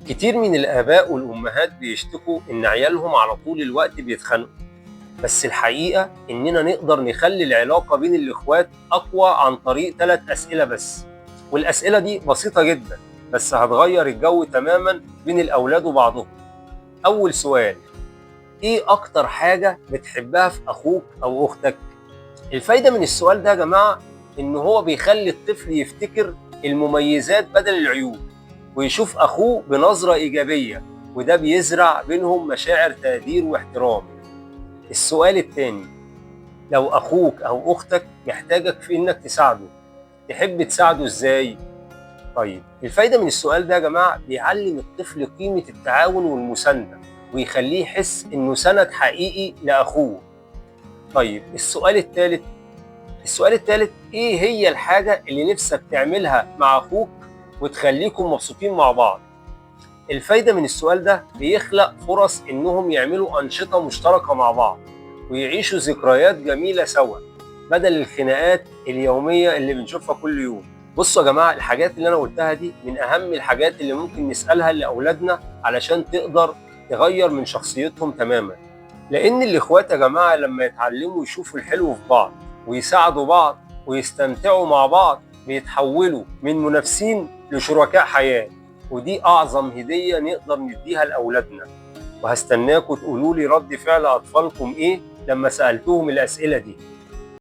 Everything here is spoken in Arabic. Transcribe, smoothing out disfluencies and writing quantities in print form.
كتير من الآباء والأمهات بيشتكوا إن عيالهم على طول الوقت بيتخانقوا، بس الحقيقة إننا نقدر نخلي العلاقة بين الإخوات أقوى عن طريق 3 أسئلة بس، والأسئلة دي بسيطة جدا بس هتغير الجو تماما بين الأولاد وبعضهم. أول سؤال: إيه أكتر حاجة بتحبها في أخوك أو أختك؟ الفايدة من السؤال ده يا جماعة إن هو بيخلي الطفل يفتكر المميزات بدل العيوب، ويشوف أخوه بنظرة إيجابية، وده بيزرع بينهم مشاعر تقدير واحترام. السؤال التاني: لو أخوك أو أختك محتاجك في إنك تساعده، تحب تساعده إزاي؟ طيب الفايدة من السؤال ده يا جماعة بيعلم الطفل قيمة التعاون والمساندة، ويخليه يحس إنه سند حقيقي لأخوه. طيب السؤال التالت: إيه هي الحاجة اللي نفسك تعملها مع أخوك وتخليكم مبسوطين مع بعض؟ الفايدة من السؤال ده بيخلق فرص إنهم يعملوا أنشطة مشتركة مع بعض، ويعيشوا ذكريات جميلة سوا بدل الخناقات اليومية اللي بنشوفها كل يوم. بصوا يا جماعة، الحاجات اللي أنا قلتها دي من أهم الحاجات اللي ممكن نسألها لأولادنا علشان تقدر تغير من شخصيتهم تماما، لأن الإخوات يا جماعة لما يتعلموا يشوفوا الحلو في بعض ويساعدوا بعض ويستمتعوا مع بعض بيتحولوا من منافسين لشركاء حياة، ودي أعظم هدية نقدر نديها لأولادنا. وهستناكم تقولوا لي رد فعل أطفالكم إيه لما سألتهم الأسئلة دي.